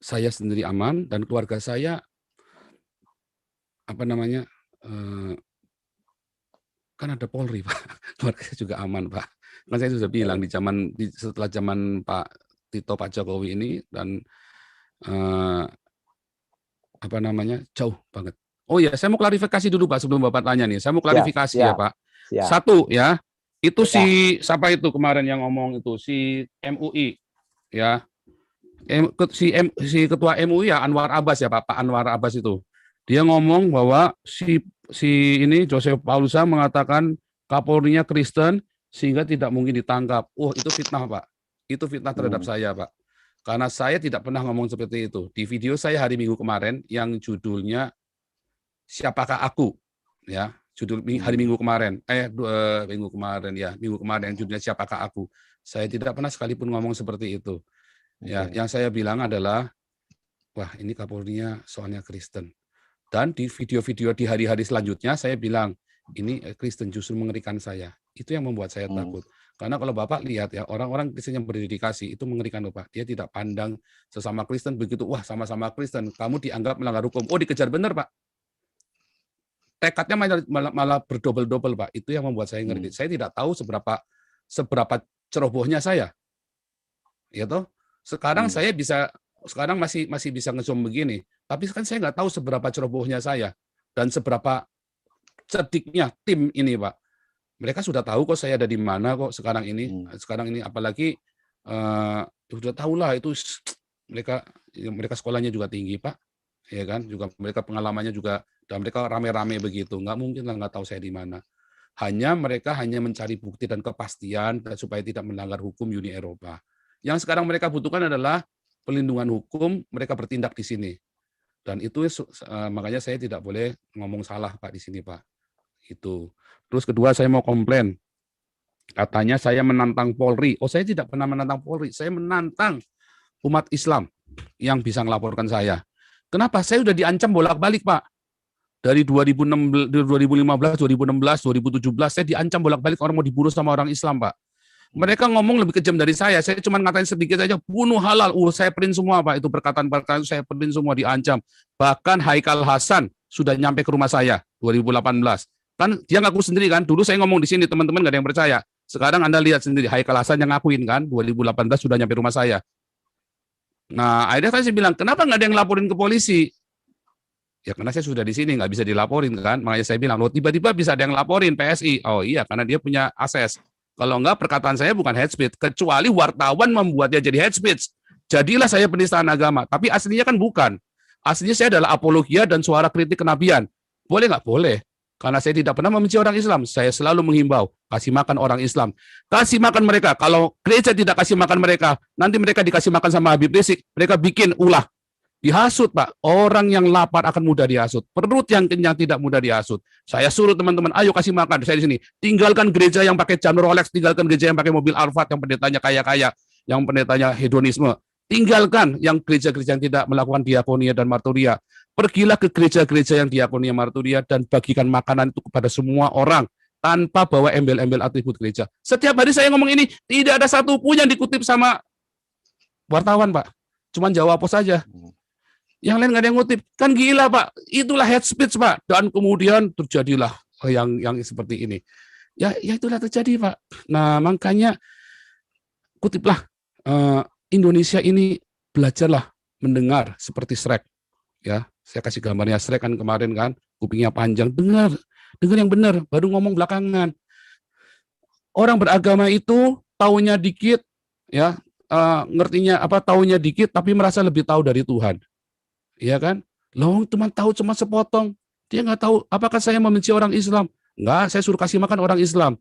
saya sendiri aman dan keluarga saya kan ada Polri, Pak. Keluarga saya juga aman, Pak. Kan saya sudah bilang setelah zaman Pak Tito, Pak Jokowi ini dan jauh banget. Oh ya, saya mau klarifikasi dulu Pak sebelum Bapak tanya nih. Saya mau klarifikasi ya Pak. Satu ya, itu siapa itu kemarin yang ngomong itu si MUI ya. Si ketua MUI ya Anwar Abbas ya Pak Anwar Abbas itu. Dia ngomong bahwa si ini Joseph Paulusa mengatakan Kapolrinya Kristen sehingga tidak mungkin ditangkap. Itu fitnah Pak. Itu fitnah terhadap saya Pak. Karena saya tidak pernah ngomong seperti itu. Di video saya hari Minggu kemarin yang judulnya Siapakah Aku? Ya, judul hari Minggu kemarin. Minggu kemarin judulnya Siapakah Aku? Saya tidak pernah sekalipun ngomong seperti itu. Ya, yang saya bilang adalah wah, ini Kapolrinya soalnya Kristen. Dan di video-video di hari-hari selanjutnya saya bilang, ini Kristen justru mengerikan saya. Itu yang membuat saya takut. Karena kalau Bapak lihat ya, orang-orang Kristen yang berdedikasi itu mengerikan loh Pak. Dia tidak pandang sesama Kristen begitu, wah sama-sama Kristen, kamu dianggap melanggar hukum. Oh dikejar benar Pak. Tekadnya malah berdobel-dobel Pak. Itu yang membuat saya ngeri. Saya tidak tahu seberapa cerobohnya saya. Ya toh? Sekarang saya masih bisa nge-zoom begini. Tapi kan saya nggak tahu seberapa cerobohnya saya dan seberapa cerdiknya tim ini Pak. Mereka sudah tahu kok saya ada di mana kok sekarang ini. Sekarang ini apalagi sudah tahulah itu mereka sekolahnya juga tinggi Pak. Ya kan? Juga mereka pengalamannya juga dan mereka rame-rame begitu. Nggak mungkin lah nggak tahu saya di mana. Mereka hanya mencari bukti dan kepastian supaya tidak melanggar hukum Uni Eropa. Yang sekarang mereka butuhkan adalah pelindungan hukum, mereka bertindak di sini. Dan itu makanya saya tidak boleh ngomong salah Pak di sini Pak. Itu. Terus kedua saya mau komplain. Katanya saya menantang Polri. Oh saya tidak pernah menantang Polri. Saya menantang umat Islam yang bisa melaporkan saya. Kenapa? Saya sudah diancam bolak-balik Pak. Dari 2015, 2016, 2017, saya diancam bolak-balik orang mau dibunuh sama orang Islam Pak. Mereka ngomong lebih kejam dari saya. Saya cuma ngatain sedikit saja, bunuh halal. Saya print semua, Pak. Itu perkataan-perkataan saya print semua, diancam. Bahkan Haikal Hasan sudah nyampe ke rumah saya 2018. Kan dia ngaku sendiri kan. Dulu saya ngomong di sini, teman-teman nggak ada yang percaya. Sekarang Anda lihat sendiri, Haikal Hasan yang ngakuin kan, 2018 sudah nyampe rumah saya. Nah, akhirnya saya bilang, kenapa nggak ada yang laporin ke polisi? Ya karena saya sudah di sini, nggak bisa dilaporin kan. Makanya saya bilang, loh tiba-tiba bisa ada yang laporin PSI. Oh iya, karena dia punya akses. Kalau enggak, perkataan saya bukan hate speech. Kecuali wartawan membuatnya jadi hate speech. Jadilah saya penistaan agama. Tapi aslinya kan bukan. Aslinya saya adalah apologia dan suara kritik kenabian. Boleh nggak? Boleh. Karena saya tidak pernah membenci orang Islam. Saya selalu menghimbau, kasih makan orang Islam. Kasih makan mereka. Kalau gereja tidak kasih makan mereka, nanti mereka dikasih makan sama Habib Rizik. Mereka bikin ulah. Dihasut, Pak. Orang yang lapar akan mudah dihasut. Perut yang kenyang tidak mudah dihasut. Saya suruh teman-teman, ayo kasih makan. Saya di sini. Tinggalkan gereja yang pakai jam Rolex, tinggalkan gereja yang pakai mobil Alphard, yang pendetanya kaya-kaya, yang pendetanya hedonisme. Tinggalkan yang gereja-gereja yang tidak melakukan diakonia dan marturia. Pergilah ke gereja-gereja yang diakonia marturia dan bagikan makanan itu kepada semua orang tanpa bawa embel-embel atribut gereja. Setiap hari saya ngomong ini, tidak ada satupun yang dikutip sama wartawan, Pak. Cuman jawab apa saja. Yang lain nggak ada yang ngutip. Kan gila, Pak. Itulah hate speech, Pak. Dan kemudian terjadilah yang seperti ini. Ya itulah terjadi, Pak. Nah, makanya kutiplah, Indonesia ini belajarlah mendengar seperti Shrek. Ya, saya kasih gambarnya Shrek kan kemarin kan, kupingnya panjang. Dengar yang benar, baru ngomong belakangan. Orang beragama itu taunya dikit, ya, ngertinya apa, taunya dikit, tapi merasa lebih tahu dari Tuhan. Iya kan? Loh, cuma sepotong. Dia nggak tahu apakah saya membenci orang Islam. Enggak, saya suruh kasih makan orang Islam.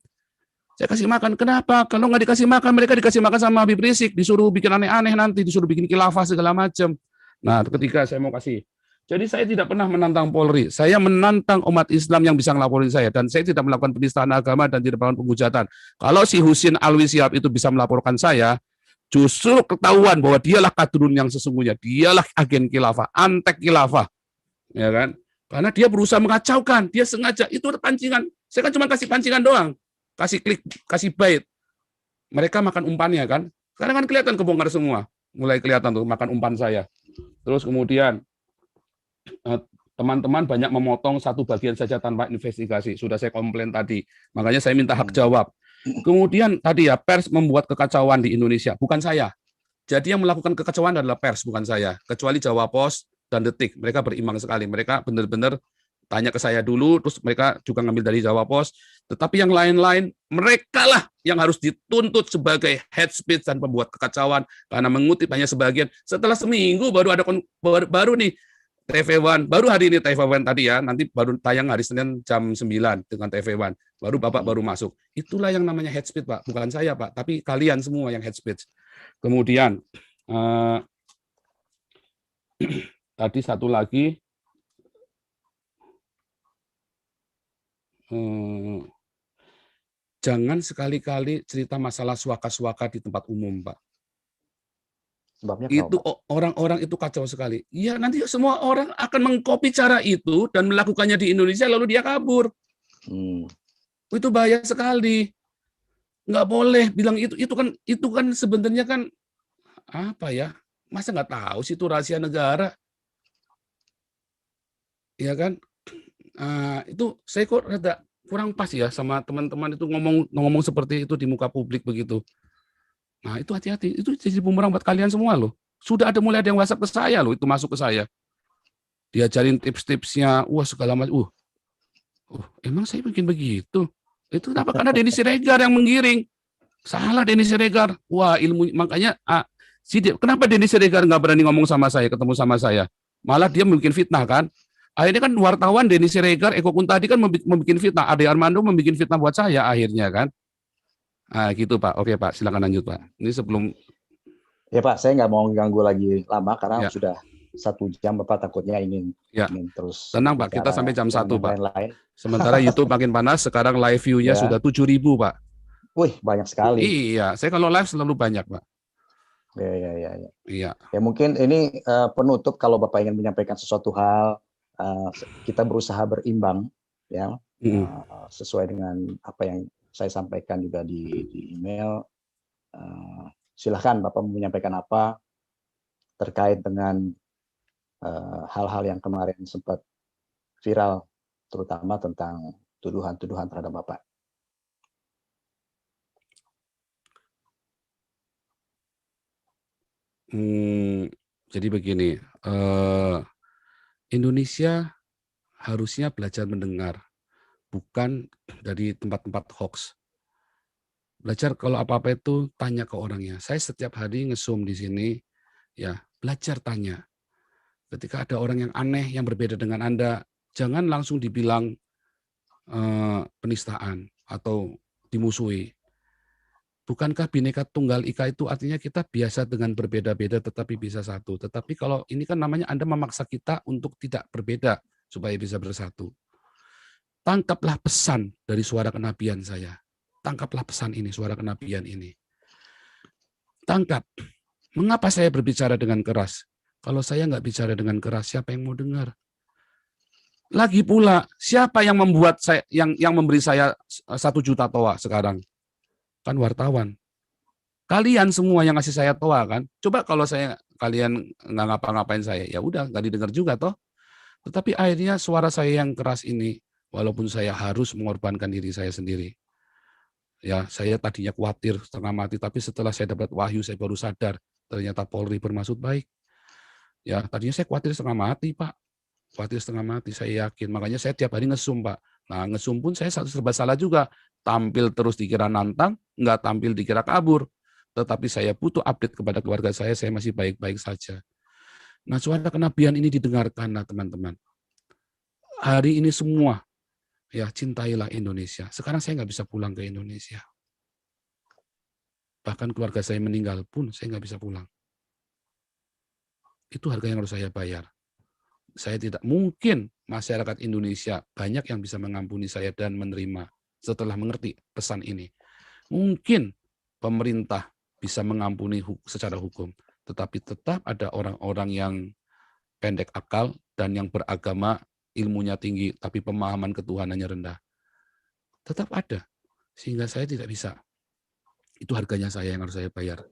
Saya kasih makan. Kenapa? Kalau nggak dikasih makan, mereka dikasih makan sama Habib Rizik, disuruh bikin aneh-aneh nanti, disuruh bikin khilafah segala macam. Nah, ketika saya mau kasih. Jadi saya tidak pernah menantang Polri. Saya menantang umat Islam yang bisa ngelaporin saya. Dan saya tidak melakukan penistaan agama dan tidak melakukan penghujatan. Kalau si Husin Alwi Syihab itu bisa melaporkan saya, justru ketahuan bahwa dialah kadrun yang sesungguhnya. Dialah agen khilafah, antek khilafah. Ya kan? Karena dia berusaha mengacaukan. Dia sengaja. Itu pancingan. Saya kan cuma kasih pancingan doang. Kasih klik, kasih bait. Mereka makan umpannya kan. Sekarang kan kelihatan kebongkar semua. Mulai kelihatan tuh makan umpan saya. Terus kemudian teman-teman banyak memotong satu bagian saja tanpa investigasi. Sudah saya komplain tadi. Makanya saya minta hak jawab. Kemudian tadi ya, pers membuat kekacauan di Indonesia. Bukan saya. Jadi yang melakukan kekacauan adalah pers, bukan saya. Kecuali Jawa Pos dan Detik. Mereka berimbang sekali. Mereka benar-benar tanya ke saya dulu, terus mereka juga ngambil dari Jawa Pos. Tetapi yang lain-lain, mereka lah yang harus dituntut sebagai hate speech dan pembuat kekacauan karena mengutip hanya sebagian. Setelah seminggu baru ada baru nih TV One, baru hari ini TV One tadi ya, nanti baru tayang hari Senin jam 9 dengan TV One. Baru Bapak baru masuk. Itulah yang namanya hate speech, Pak. Bukan saya, Pak, tapi kalian semua yang hate speech. Kemudian tadi satu lagi, jangan sekali-kali cerita masalah suaka-suaka di tempat umum, Pak. Sebabnya itu orang-orang itu kacau sekali. Ya nanti semua orang akan mengcopy cara itu dan melakukannya di Indonesia lalu dia kabur. Itu bahaya sekali. Nggak boleh bilang itu kan sebenarnya kan apa ya? Masa nggak tahu sih itu rahasia negara? Ya kan? Itu saya kok rada kurang pas ya sama teman-teman itu ngomong seperti itu di muka publik begitu. Nah, itu hati-hati. Itu jadi bumerang buat kalian semua loh. Sudah mulai ada yang WhatsApp ke saya loh, itu masuk ke saya. Diajarin tips-tipsnya, wah segala macam. Emang saya bikin begitu? Itu kenapa? Karena Denny Siregar yang menggiring. Salah Denny Siregar. Wah, ilmu makanya kenapa Denny Siregar nggak berani ngomong sama saya, ketemu sama saya? Malah dia membuat fitnah kan? Akhirnya kan wartawan Denny Siregar, Eko Kuntadi kan membuat fitnah. Ade Armando membuat fitnah buat saya akhirnya kan. Gitu Pak. Oke Pak, silakan lanjut Pak. Ini sebelum. Ya Pak, saya nggak mau ganggu lagi lama karena sudah 1 jam, Bapak takutnya ingin terus. Tenang Pak, kita sampai jam 1 Pak. Lain. Sementara YouTube makin panas, sekarang live view-nya sudah 7.000 Pak. Wih, banyak sekali. Iya, saya kalau live selalu banyak Pak. Iya. Ya mungkin ini penutup, kalau Bapak ingin menyampaikan sesuatu hal, kita berusaha berimbang, ya, sesuai dengan apa yang saya sampaikan juga di email. Silahkan Bapak menyampaikan apa terkait dengan hal-hal yang kemarin sempat viral, terutama tentang tuduhan-tuduhan terhadap Bapak. Jadi begini, Indonesia harusnya belajar mendengar, bukan dari tempat-tempat hoax. Belajar kalau apa-apa itu tanya ke orangnya. Saya setiap hari nge-zoom di sini, ya belajar tanya. Ketika ada orang yang aneh, yang berbeda dengan Anda, jangan langsung dibilang penistaan atau dimusuhi. Bukankah Bhinneka Tunggal Ika itu artinya kita biasa dengan berbeda-beda tetapi bisa satu. Tetapi kalau ini kan namanya Anda memaksa kita untuk tidak berbeda supaya bisa bersatu. Tangkaplah pesan dari suara kenabian saya. Tangkaplah pesan ini, suara kenabian ini. Tangkap. Mengapa saya berbicara dengan keras? Kalau saya nggak bicara dengan keras, siapa yang mau dengar? Lagi pula, siapa yang membuat saya, yang memberi saya 1 juta toa sekarang? Kan wartawan. Kalian semua yang ngasih saya toa kan. Coba kalau kalian nggak ngapa-ngapain saya, ya udah nggak didengar juga toh. Tetapi akhirnya suara saya yang keras ini, walaupun saya harus mengorbankan diri saya sendiri. Ya, saya tadinya khawatir setengah mati, tapi setelah saya dapat wahyu, saya baru sadar ternyata Polri bermaksud baik. Ya, tadinya saya khawatir setengah mati, Pak. Khawatir setengah mati, saya yakin. Makanya saya tiap hari nge-zoom, Pak. Nah, nge-zoom pun saya serba salah juga. Tampil terus dikira nantang, nggak tampil dikira kabur. Tetapi saya butuh update kepada keluarga saya masih baik-baik saja. Nah, suara kenabian ini didengarkan, nah, teman-teman. Hari ini semua, ya cintailah Indonesia. Sekarang saya nggak bisa pulang ke Indonesia. Bahkan keluarga saya meninggal pun saya nggak bisa pulang. Itu harga yang harus saya bayar. Saya tidak mungkin masyarakat Indonesia banyak yang bisa mengampuni saya dan menerima setelah mengerti pesan ini. Mungkin pemerintah bisa mengampuni secara hukum, tetapi tetap ada orang-orang yang pendek akal dan yang beragama, ilmunya tinggi, tapi pemahaman ketuhanannya rendah. Tetap ada, sehingga saya tidak bisa. Itu harganya saya yang harus saya bayar.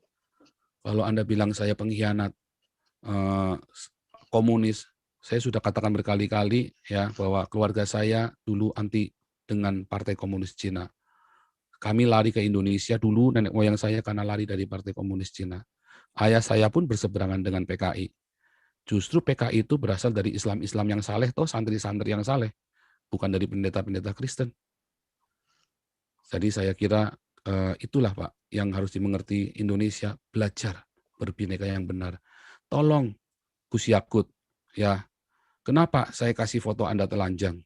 Kalau Anda bilang saya pengkhianat, komunis, saya sudah katakan berkali-kali ya bahwa keluarga saya dulu anti dengan Partai Komunis Cina. Kami lari ke Indonesia dulu, nenek moyang saya karena lari dari Partai Komunis Cina. Ayah saya pun berseberangan dengan PKI. Justru PKI itu berasal dari Islam-Islam yang saleh, toh santri-santri yang saleh, bukan dari pendeta-pendeta Kristen. Jadi saya kira itulah Pak yang harus dimengerti Indonesia, belajar berbineka yang benar. Tolong Gus Yakut, ya kenapa saya kasih foto Anda telanjang?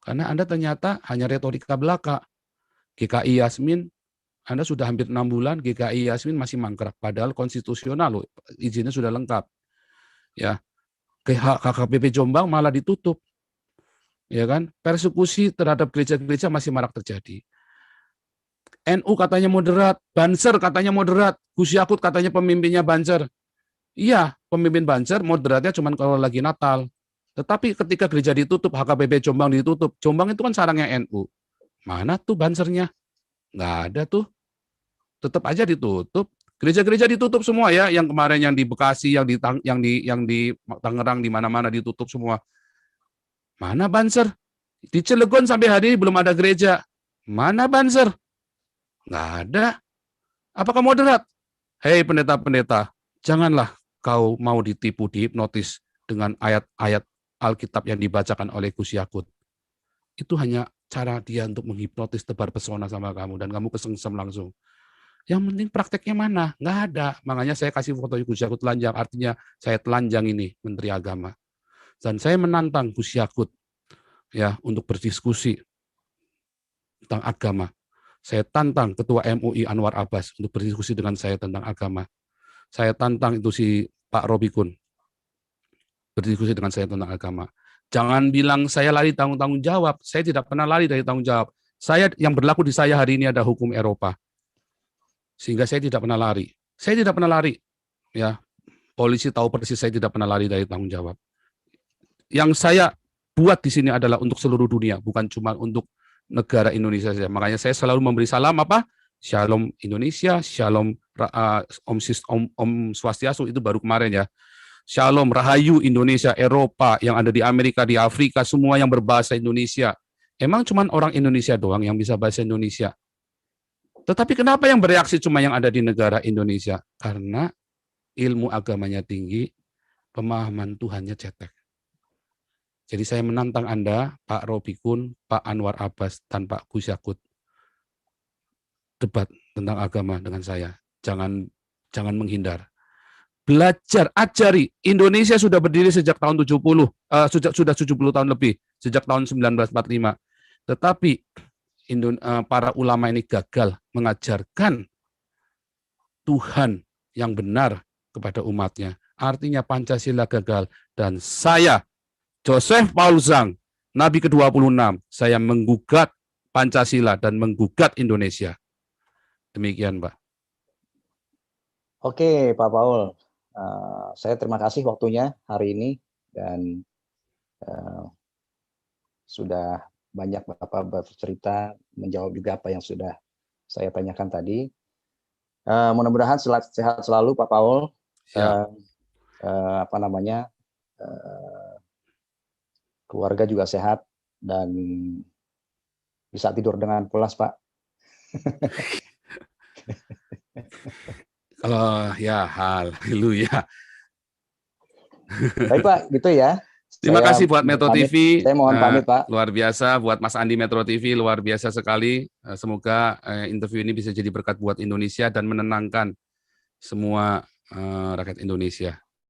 Karena Anda ternyata hanya retorika belaka. GKI Yasmin, Anda sudah hampir 6 bulan, GKI Yasmin masih mangkrak, padahal konstitusional loh, izinnya sudah lengkap. Ya, KKPP Jombang malah ditutup. Ya kan? Persekusi terhadap gereja-gereja masih marak terjadi. NU katanya moderat, Banser katanya moderat, Gus Yakut katanya pemimpinnya Banser. Iya, pemimpin Banser moderatnya cuma kalau lagi Natal. Tetapi ketika gereja ditutup, HKBP Jombang ditutup, Jombang itu kan sarangnya NU. Mana tuh Bansernya? Nggak ada tuh. Tetap aja ditutup. Gereja-gereja ditutup semua ya, yang kemarin yang di Bekasi, yang di Tangerang, di mana-mana ditutup semua. Mana Banser? Di Cilegon sampai hari ini belum ada gereja. Mana Banser? Nggak ada. Apakah moderat? Hei pendeta-pendeta, janganlah kau mau ditipu, dihipnotis dengan ayat-ayat Alkitab yang dibacakan oleh Gus Yakut. Itu hanya cara dia untuk menghipnotis, tebar pesona sama kamu, dan kamu kesengsem langsung. Yang penting prakteknya mana? Nggak ada. Makanya saya kasih foto Gus Yakut telanjang, artinya saya telanjang ini, Menteri Agama. Dan saya menantang Gus Yakut ya untuk berdiskusi tentang agama. Saya tantang Ketua MUI Anwar Abbas untuk berdiskusi dengan saya tentang agama. Saya tantang itu si Pak Robikun berdiskusi dengan saya tentang agama. Jangan bilang saya lari tanggung jawab. Saya tidak pernah lari dari tanggung jawab. Saya yang berlaku di saya hari ini ada hukum Eropa. Sehingga saya tidak pernah lari. Saya tidak pernah lari. Ya, polisi tahu persis saya tidak pernah lari dari tanggung jawab. Yang saya buat di sini adalah untuk seluruh dunia, bukan cuma untuk negara Indonesia saja. Makanya saya selalu memberi salam apa? Shalom Indonesia, Shalom Om Swastiastu itu baru kemarin ya. Shalom, Rahayu Indonesia, Eropa, yang ada di Amerika, di Afrika, semua yang berbahasa Indonesia. Emang cuman orang Indonesia doang yang bisa bahasa Indonesia? Tetapi kenapa yang bereaksi cuma yang ada di negara Indonesia? Karena ilmu agamanya tinggi, pemahaman Tuhannya cetek. Jadi saya menantang Anda, Pak Robikun, Pak Anwar Abbas, dan Pak Gus Yakut, debat tentang agama dengan saya. Jangan menghindar. Belajar, ajari. Indonesia sudah berdiri sejak tahun 70, sudah 70 tahun lebih, sejak tahun 1945. Tetapi para ulama ini gagal mengajarkan Tuhan yang benar kepada umatnya. Artinya Pancasila gagal. Dan saya, Joseph Paul Zhang, Nabi ke-26, saya menggugat Pancasila dan menggugat Indonesia. Demikian, Pak. Oke, Pak Paul. Saya terima kasih waktunya hari ini dan sudah banyak Bapak bercerita, menjawab juga apa yang sudah saya tanyakan tadi. Mudah-mudahan sehat selalu Pak Paul. Keluarga juga sehat dan bisa tidur dengan pulas, Pak. Kalau ya, haleluya. Baik Pak, gitu ya. Terima kasih buat Metro TV. Saya mohon pamit Pak. Luar biasa buat Mas Andi Metro TV, luar biasa sekali. Semoga interview ini bisa jadi berkat buat Indonesia dan menenangkan semua rakyat Indonesia.